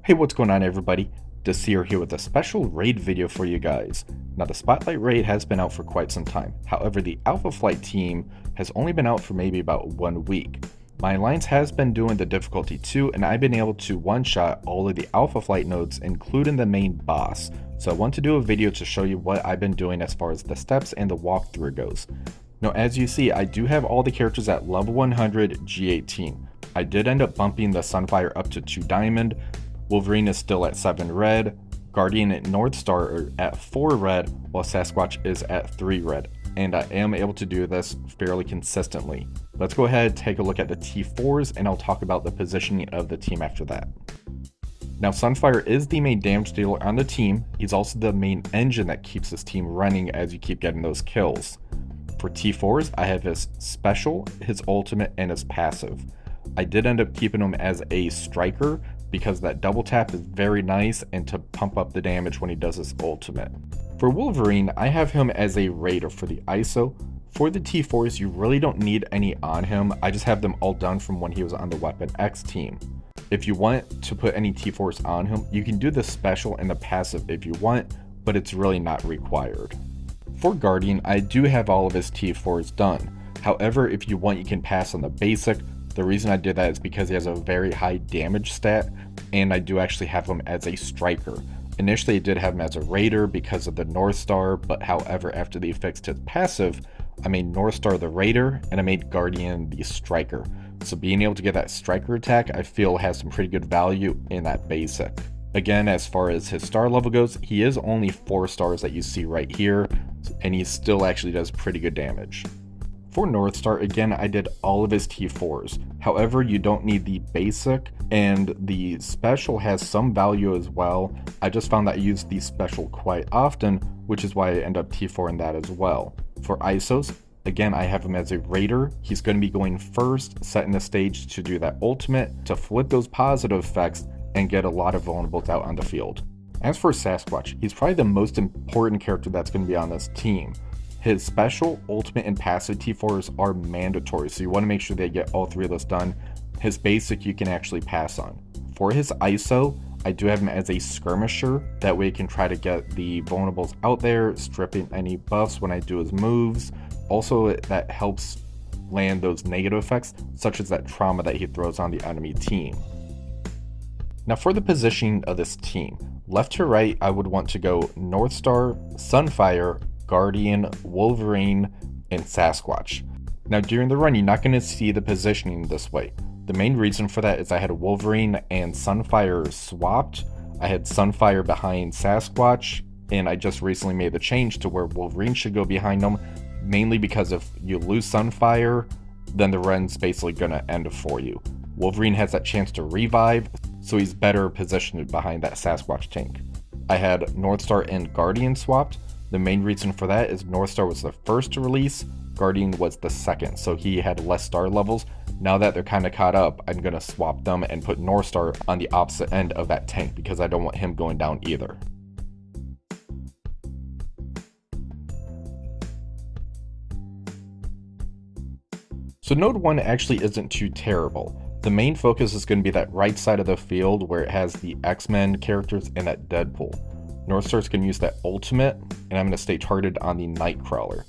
Hey, what's going on everybody? Desir here with a special raid video for you guys. Now the Spotlight raid has been out for quite some time. However, the Alpha Flight team has only been out for maybe about 1 week. My alliance has been doing the difficulty 2 and I've been able to one-shot all of the Alpha Flight nodes including the main boss. So I want to do a video to show you what I've been doing as far as the steps and the walkthrough goes. Now as you see, I do have all the characters at level 100 G18. I did end up bumping the Sunfire up to 2 diamond. Wolverine is still at 7 red, Guardian and Northstar are at 4 red, while Sasquatch is at 3 red, and I am able to do this fairly consistently. Let's go ahead and take a look at the T4s and I'll talk about the positioning of the team after that. Now Sunfire is the main damage dealer on the team, he's also the main engine that keeps this team running as you keep getting those kills. For T4s, I have his special, his ultimate, and his passive. I did end up keeping him as a striker because that double tap is very nice and to pump up the damage when he does his ultimate. For Wolverine, I have him as a raider for the ISO. For the T4s, you really don't need any on him. I just have them all done from when he was on the Weapon X team. If you want to put any T4s on him, you can do the special and the passive if you want, but it's really not required. For Guardian, I do have all of his T4s done. However, if you want, you can pass on the basic. The reason I did that is because he has a very high damage stat, and I do actually have him as a striker. Initially I did have him as a raider because of the Northstar, but however after they fixed his passive, I made Northstar the raider and I made Guardian the striker. So being able to get that striker attack I feel has some pretty good value in that basic. Again, as far as his star level goes, he is only 4 stars that you see right here, and he still actually does pretty good damage. For Northstar, again, I did all of his T4s. However, you don't need the basic, and the special has some value as well. I just found that I use the special quite often, which is why I end up T4ing that as well. For ISOs, again, I have him as a raider. He's going to be going first, setting the stage to do that ultimate, to flip those positive effects, and get a lot of vulnerables out on the field. As for Sasquatch, he's probably the most important character that's going to be on this team. His special, ultimate, and passive T4s are mandatory, so you want to make sure they get all 3 of those done. His basic you can actually pass on. For his ISO, I do have him as a skirmisher, that way he can try to get the vulnerables out there, stripping any buffs when I do his moves. Also, that helps land those negative effects, such as that trauma that he throws on the enemy team. Now for the positioning of this team, left to right I would want to go Northstar, Sunfire, Guardian, Wolverine, and Sasquatch. Now during the run you're not going to see the positioning this way. The main reason for that is I had Wolverine and Sunfire swapped. I had Sunfire behind Sasquatch, and I just recently made the change to where Wolverine should go behind them, mainly because if you lose Sunfire, then the run's basically going to end for you. Wolverine has that chance to revive, so he's better positioned behind that Sasquatch tank. I had Northstar and Guardian swapped. The main reason for that is Northstar was the first to release, Guardian was the second, so he had less star levels. Now that they're kind of caught up, I'm going to swap them and put Northstar on the opposite end of that tank because I don't want him going down either. So node 1 actually isn't too terrible. The main focus is going to be that right side of the field where it has the X-Men characters and that Deadpool. Northstar's going to use that ultimate, and I'm going to stay targeted on the Nightcrawler.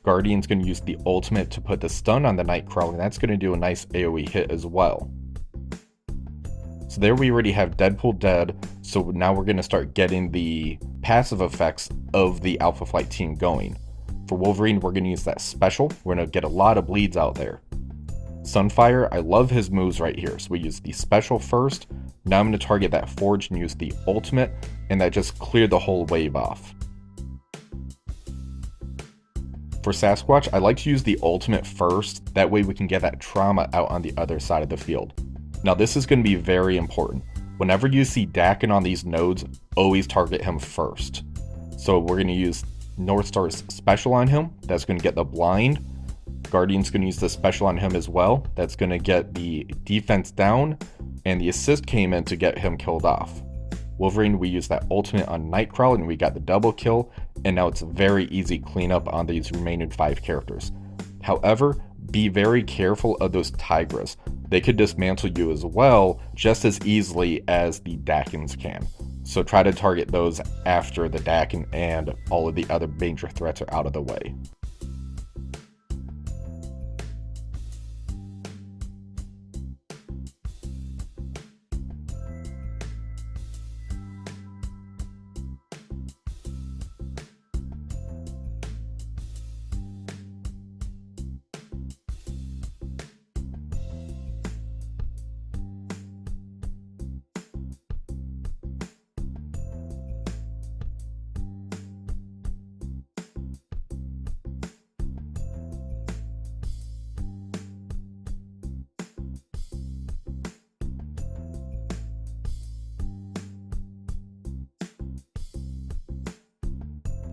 Guardian's going to use the ultimate to put the stun on the Nightcrawler, and that's going to do a nice AoE hit as well. So there we already have Deadpool dead, so now we're going to start getting the passive effects of the Alpha Flight team going. For Wolverine, we're going to use that special. We're going to get a lot of bleeds out there. Sunfire, I love his moves right here, so we use the special first. Now I'm going to target that Forge and use the ultimate, and that just cleared the whole wave off. For Sasquatch, I like to use the ultimate first, that way we can get that trauma out on the other side of the field. Now this is going to be very important. Whenever you see Daken on these nodes, always target him first. So we're going to use Northstar's special on him, that's going to get the blind. Guardian's going to use the special on him as well, that's going to get the defense down, and the assist came in to get him killed off. Wolverine, we use that ultimate on Nightcrawler and we got the double kill, and now it's a very easy cleanup on these remaining 5 characters. However, be very careful of those Tigras. they could dismantle you as well, just as easily as the Dakins can. So try to target those after the Dakin and all of the other major threats are out of the way.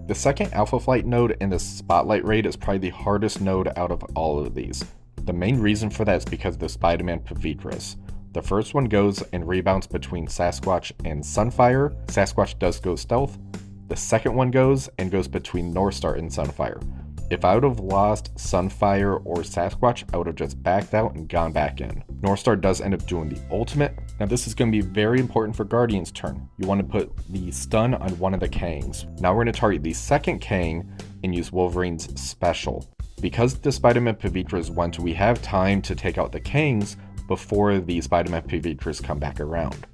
The second Alpha Flight node in the Spotlight raid is probably the hardest node out of all of these. The main reason for that is because of the Spider-Man Pavitras. The first one goes and rebounds between Sasquatch and Sunfire. Sasquatch does go stealth. The second one goes between Northstar and Sunfire. If I would have lost Sunfire or Sasquatch, I would have just backed out and gone back in. Northstar does end up doing the ultimate. Now this is going to be very important for Guardian's turn. You want to put the stun on one of the Kangs. Now we're going to target the second Kang and use Wolverine's special. Because the Spider-Man Pavitras went, we have time to take out the Kangs before the Spider-Man Pavitras come back around.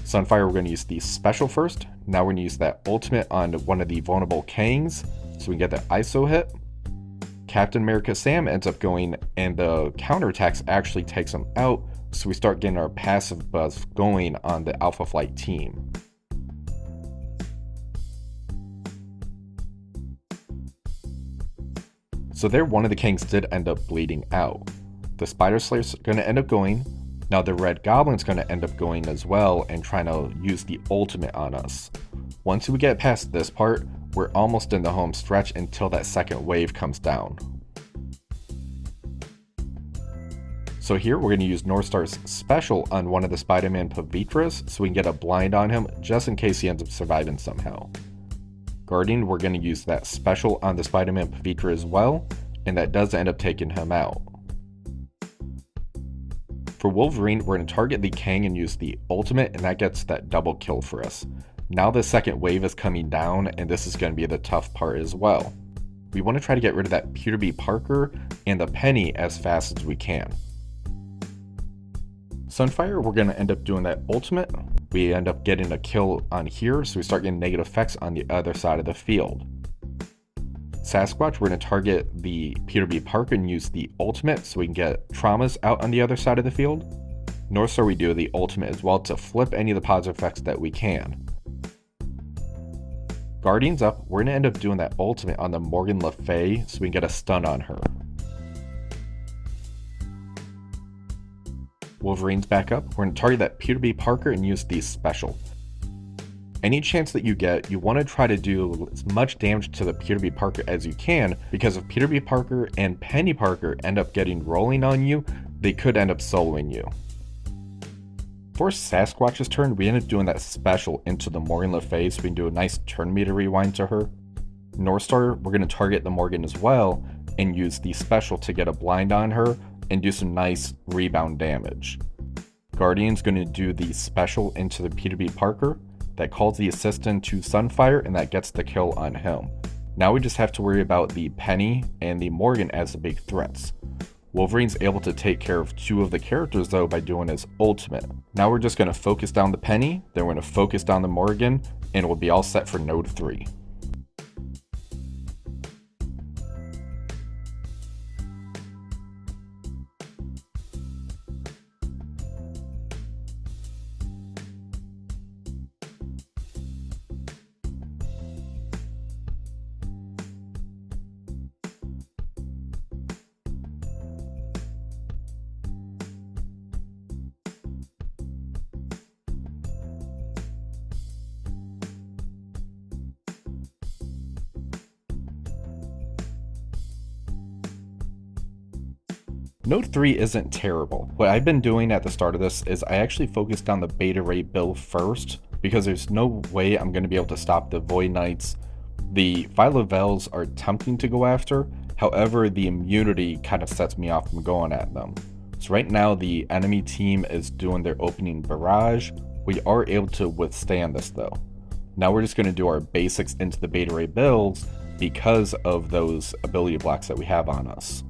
Sunfire, we're going to use the special first. Now we're going to use that ultimate on one of the vulnerable Kangs, so we can get the ISO hit. Captain America Sam ends up going, and the counterattacks actually takes him out, so we start getting our passive buzz going on the Alpha Flight team. So there, one of the Kangs did end up bleeding out. The Spider Slayer's going to end up going. Now the Red Goblin's going to end up going as well and trying to use the ultimate on us. Once we get past this part, we're almost in the home stretch until that second wave comes down. So here we're going to use Northstar's special on one of the Spider-Man Pavitras so we can get a blind on him just in case he ends up surviving somehow. Guardian, we're going to use that special on the Spider-Man Pavitra as well, and that does end up taking him out. For Wolverine, we're going to target the Kang and use the ultimate, and that gets that double kill for us. Now the second wave is coming down, and this is going to be the tough part as well. We want to try to get rid of that Peter B. Parker and the Penny as fast as we can. Sunfire, we're going to end up doing that ultimate. We end up getting a kill on here, so we start getting negative effects on the other side of the field. Sasquatch, we're going to target the Peter B. Parker and use the ultimate so we can get traumas out on the other side of the field. Northstar, we do the ultimate as well to flip any of the positive effects that we can. Guardians up, we're going to end up doing that ultimate on the Morgan Le Fay so we can get a stun on her. Wolverine's back up, we're going to target that Peter B. Parker and use the special. Any chance that you get, you want to try to do as much damage to the Peter B. Parker as you can, because if Peter B. Parker and Penny Parker end up getting rolling on you, they could end up soloing you. For Sasquatch's turn, we end up doing that special into the Morgan Le Fay so we can do a nice turn meter rewind to her. Northstar, we're going to target the Morgan as well and use the special to get a blind on her and do some nice rebound damage. Guardian's going to do the special into the Peter B. Parker. That calls the assistant to Sunfire, and that gets the kill on him. Now we just have to worry about the Penny and the Morgan as the big threats. Wolverine's able to take care of two of the characters though by doing his ultimate. Now we're just going to focus down the Penny, then we're going to focus down the Morgan, and we'll be all set for Node 3. Node 3 isn't terrible. What I've been doing at the start of this is I actually focused on the Beta Ray build first, because there's no way I'm going to be able to stop the Void Knights. The Phyla-Vels are tempting to go after, however the immunity kind of sets me off from going at them. So right now the enemy team is doing their opening barrage. We are able to withstand this though. Now we're just going to do our basics into the Beta Ray builds because of those ability blocks that we have on us.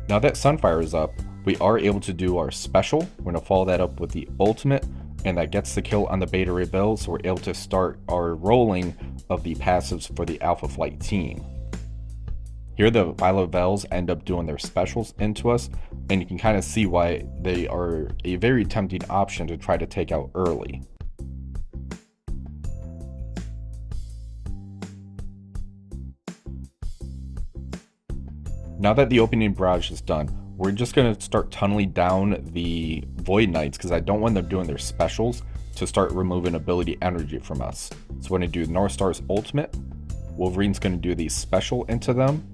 Now that Sunfire is up, we are able to do our special. We're going to follow that up with the ultimate, and that gets the kill on the Beta Ray build, so we're able to start our rolling of the passives for the Alpha Flight team. Here the Phyla-Vels end up doing their specials into us, and you can kind of see why they are a very tempting option to try to take out early. Now that the opening barrage is done, we're just going to start tunneling down the Void Knights because I don't want them doing their specials to start removing ability energy from us. So we're going to do Northstar's ultimate. Wolverine's going to do the special into them.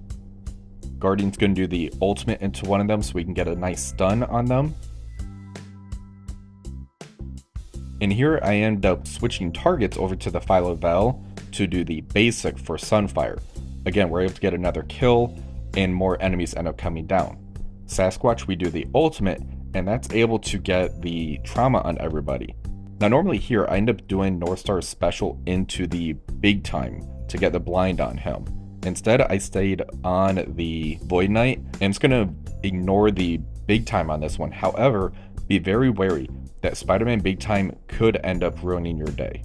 Guardian's going to do the ultimate into one of them so we can get a nice stun on them. And here I end up switching targets over to the Phyla-Vel to do the basic for Sunfire. Again, we're able to get another kill and more enemies end up coming down. Sasquatch, we do the ultimate, and that's able to get the trauma on everybody. Now normally here I end up doing Northstar's special into the big time to get the blind on him. Instead I stayed on the Void Knight, and I'm just going to ignore the big time on this one. However, be very wary that Spider-Man big time could end up ruining your day.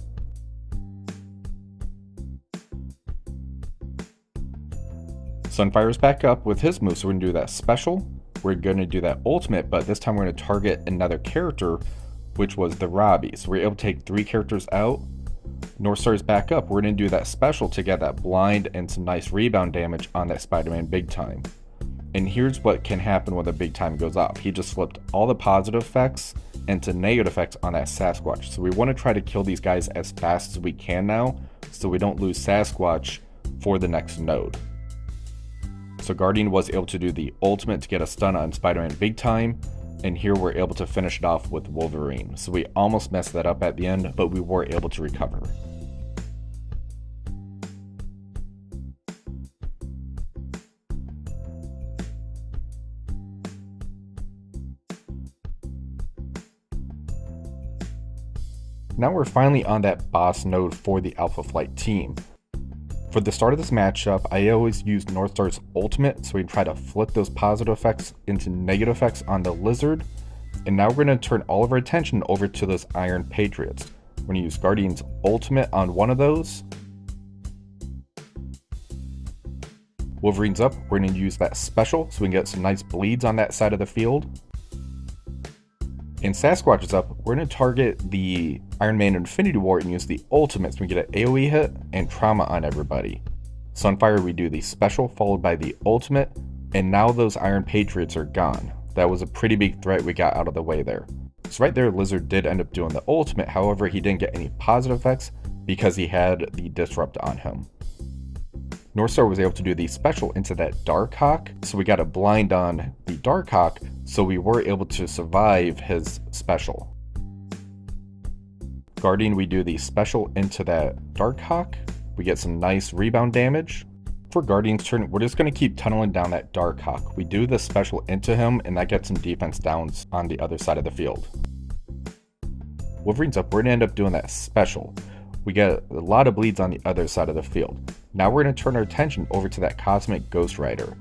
Sunfire's back up with his move, so we're going to do that special. We're going to do that ultimate, but this time we're going to target another character, which was the Robbie. So we're able to take 3 characters out. Northstar's back up. We're going to do that special to get that blind and some nice rebound damage on that Spider-Man big time. And here's what can happen when the big time goes off. He just flipped all the positive effects into negative effects on that Sasquatch. So we want to try to kill these guys as fast as we can now, so we don't lose Sasquatch for the next node. So Guardian was able to do the ultimate to get a stun on Spider-Man big time, and here we're able to finish it off with Wolverine. So we almost messed that up at the end, but we were able to recover. Now we're finally on that boss node for the Alpha Flight team. For the start of this matchup, I always use Northstar's ultimate, so we try to flip those positive effects into negative effects on the Lizard. And now we're going to turn all of our attention over to those Iron Patriots. We're going to use Guardian's ultimate on one of those. Wolverine's up, we're going to use that special so we can get some nice bleeds on that side of the field. And Sasquatch is up, we're going to target the Iron Man Infinity War and use the ultimate so we get an AoE hit and trauma on everybody. Sunfire, we do the special followed by the ultimate, and now those Iron Patriots are gone. That was a pretty big threat we got out of the way there. So right there, Lizard did end up doing the ultimate, however he didn't get any positive effects because he had the Disrupt on him. Northstar was able to do the special into that Darkhawk, so we got a blind on the Darkhawk, so we were able to survive his special. Guardian, we do the special into that Darkhawk, we get some nice rebound damage. For Guardian's turn, we're just going to keep tunneling down that Darkhawk. We do the special into him, and that gets some defense downs on the other side of the field. Wolverine's up, we're going to end up doing that special. We get a lot of bleeds on the other side of the field. Now we're going to turn our attention over to that Cosmic Ghost Rider.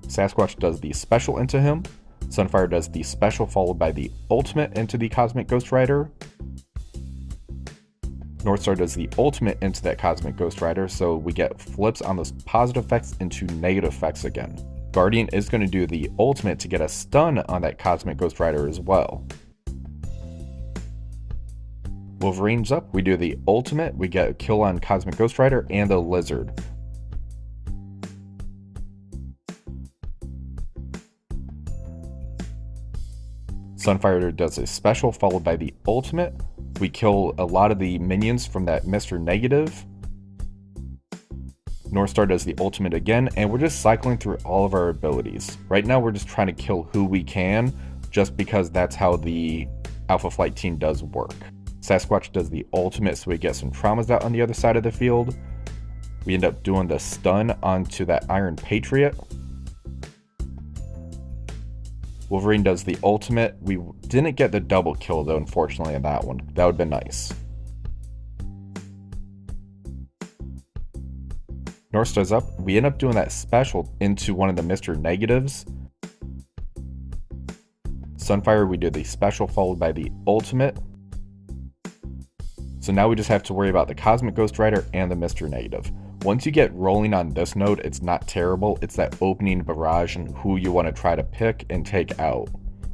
Sasquatch does the special into him. Sunfire does the special followed by the ultimate into the Cosmic Ghost Rider. Northstar does the ultimate into that Cosmic Ghost Rider, so we get flips on those positive effects into negative effects again. Guardian is going to do the ultimate to get a stun on that Cosmic Ghost Rider as well. Wolverine's up, we do the ultimate, we get a kill on Cosmic Ghost Rider and the Lizard. Sunfire does a special followed by the ultimate. We kill a lot of the minions from that Mr. Negative. Northstar does the ultimate again, and we're just cycling through all of our abilities. Right now we're just trying to kill who we can, just because that's how the Alpha Flight team does work. Sasquatch does the ultimate so we get some traumas out on the other side of the field. We end up doing the stun onto that Iron Patriot. Wolverine does the ultimate. We didn't get the double kill though, unfortunately, on that one. That would have been nice. Northstar's up. We end up doing that special into one of the Mr. Negatives. Sunfire, we do the special followed by the ultimate. So now we just have to worry about the Cosmic Ghost Rider and the Mr. Negative. Once you get rolling on this node, it's not terrible. It's that opening barrage and who you want to try to pick and take out.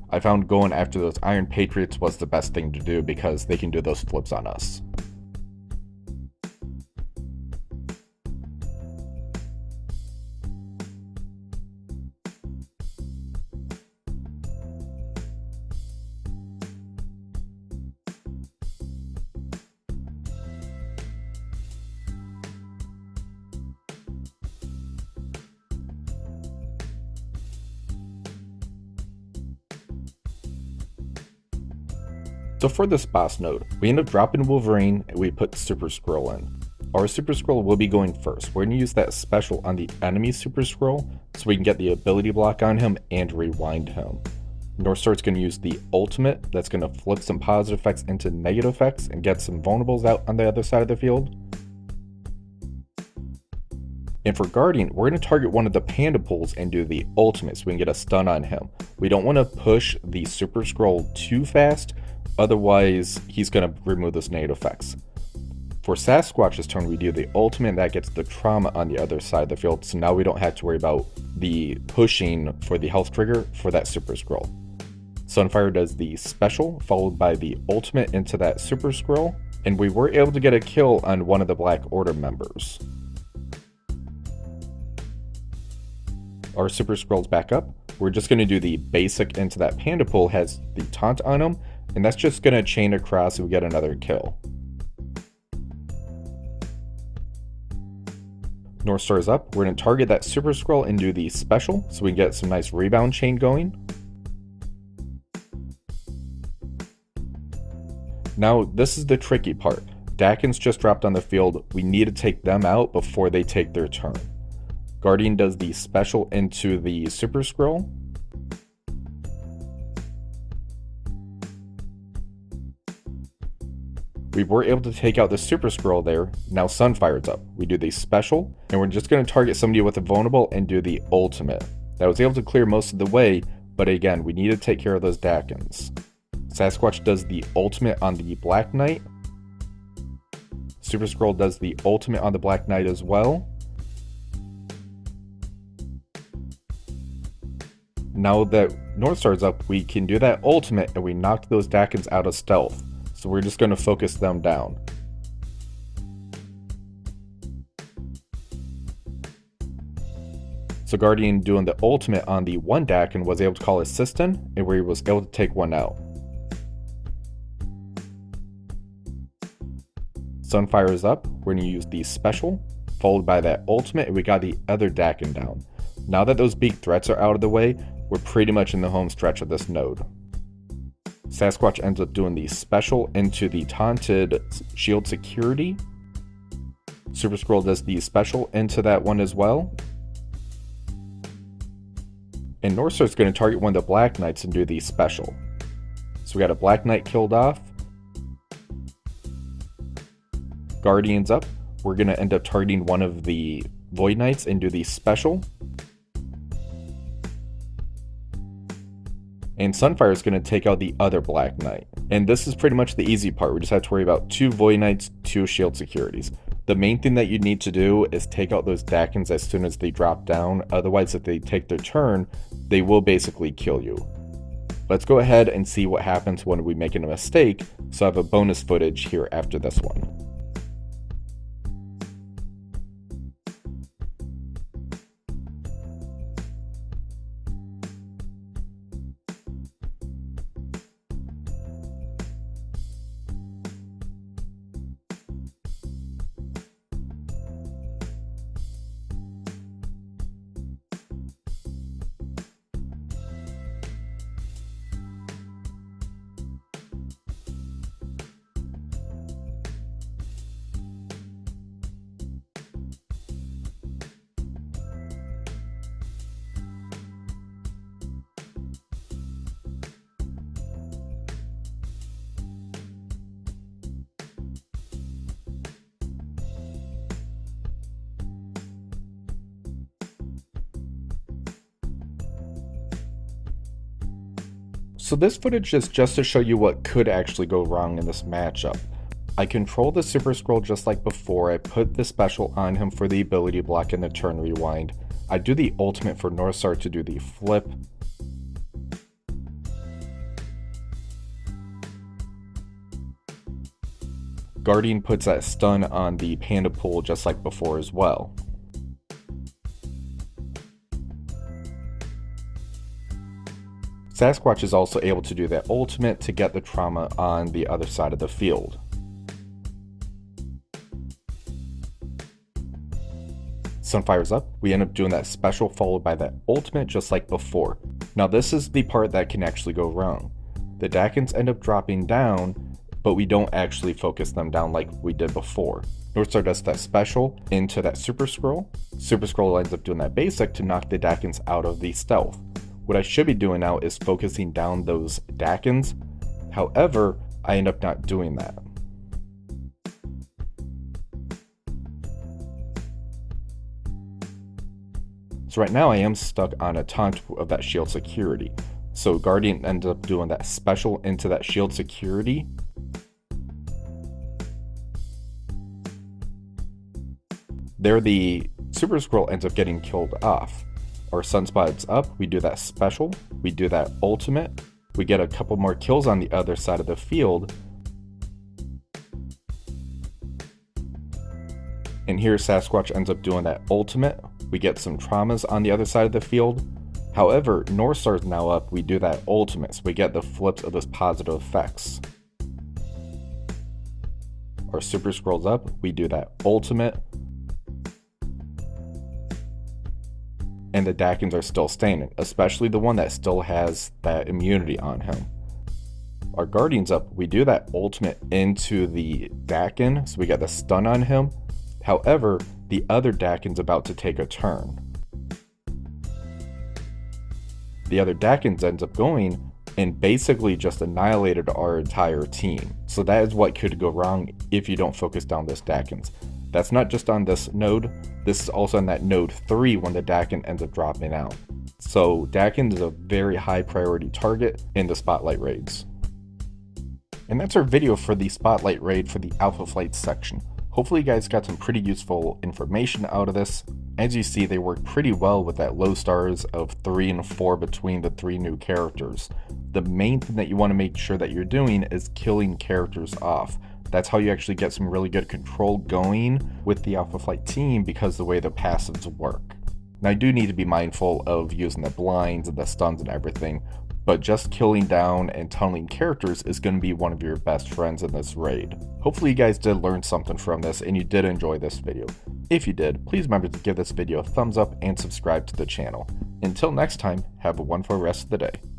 I found going after those Iron Patriots was the best thing to do because they can do those flips on us. So for this boss node, we end up dropping Wolverine and we put Super Skrull in. Our Super Skrull will be going first. We're going to use that special on the enemy Super Skrull so we can get the ability block on him and rewind him. Northstar's going to use the ultimate that's going to flip some positive effects into negative effects and get some vulnerables out on the other side of the field. And for Guardian, we're going to target one of the Panda Pools and do the ultimate so we can get a stun on him. We don't want to push the Super Skrull too fast, otherwise he's going to remove those negative effects. For Sasquatch's turn, we do the ultimate that gets the trauma on the other side of the field, so now we don't have to worry about the pushing for the health trigger for that Super Skrull. Sunfire does the special, followed by the ultimate into that Super Skrull, and we were able to get a kill on one of the Black Order members. Our Super Skrull's back up. We're just going to do the basic into that Panda Pool, has the taunt on him, and that's just going to chain across and we get another kill. Northstar's up. We're going to target that Super Skrull and do the special so we can get some nice rebound chain going. Now, this is the tricky part. Dakins just dropped on the field. We need to take them out before they take their turn. Guardian does the special into the Super Skrull. We were able to take out the Super Skrull there. Now Sunfire's up. We do the special, and we're just going to target somebody with a vulnerable and do the ultimate. That was able to clear most of the way, but again, we need to take care of those Dakins. Sasquatch does the ultimate on the Black Knight. Super Skrull does the ultimate on the Black Knight as well. Now that Northstar's up, we can do that ultimate and we knocked those Dakins out of stealth. So we're just going to focus them down. So Guardian doing the ultimate on the one Dakin was able to call his Siston, and we was able to take one out. Sunfire is up. We're going to use the special, followed by that ultimate, and we got the other Dakin down. Now that those big threats are out of the way, we're pretty much in the home stretch of this node. Sasquatch ends up doing the special into the taunted shield security. Super Skrull does the special into that one as well. And Northstar's going to target one of the Black Knights and do the special. So we got a Black Knight killed off. Guardian's up. We're going to end up targeting one of the Void Knights and do the special. And Sunfire is going to take out the other Black Knight. And this is pretty much the easy part. We just have to worry about 2 Void Knights, 2 shield securities. The main thing that you need to do is take out those Dakins as soon as they drop down. Otherwise, if they take their turn, they will basically kill you. Let's go ahead and see what happens when we make a mistake. So I have a bonus footage here after this one. So this footage is just to show you what could actually go wrong in this matchup. I control the Super Scroll just like before. I put the special on him for the ability block and the turn rewind. I do the ultimate for Northstar to do the flip. Guardian puts that stun on the Panda Pool just like before as well. Sasquatch is also able to do that ultimate to get the trauma on the other side of the field. Sunfire's up, we end up doing that special followed by that ultimate just like before. Now this is the part that can actually go wrong. The Dakins end up dropping down, but we don't actually focus them down like we did before. Northstar does that special into that Super Scroll. Super Scroll ends up doing that basic to knock the Dakins out of the stealth. What I should be doing now is focusing down those Dakins. However, I end up not doing that. So right now I am stuck on a taunt of that shield security. So Guardian ends up doing that special into that shield security. There the Super Scroll ends up getting killed off. Our Sunspot's up, we do that special, we do that ultimate, we get a couple more kills on the other side of the field. And here Sasquatch ends up doing that ultimate, we get some traumas on the other side of the field. However, Northstar's now up, we do that ultimate, so we get the flips of those positive effects. Our Super Scroll's up, we do that ultimate. And the Dakins are still standing, especially the one that still has that immunity on him. Our Guardian's up, we do that ultimate into the Dakin, so we get the stun on him. However, the other Dakin's about to take a turn. The other Dakins ends up going and basically just annihilated our entire team. So that is what could go wrong if you don't focus down this Dakins. That's not just on this node, this is also on that node 3 when the Dakin ends up dropping out. So Dakin is a very high priority target in the Spotlight raids. And that's our video for the Spotlight raid for the Alpha Flight section. Hopefully you guys got some pretty useful information out of this. As you see, they work pretty well with that low stars of 3 and 4 between the 3 new characters. The main thing that you want to make sure that you're doing is killing characters off. That's how you actually get some really good control going with the Alpha Flight team because the way the passives work. Now you do need to be mindful of using the blinds and the stuns and everything, but just killing down and tunneling characters is going to be one of your best friends in this raid. Hopefully you guys did learn something from this and you did enjoy this video. If you did, please remember to give this video a thumbs up and subscribe to the channel. Until next time, have a wonderful rest of the day.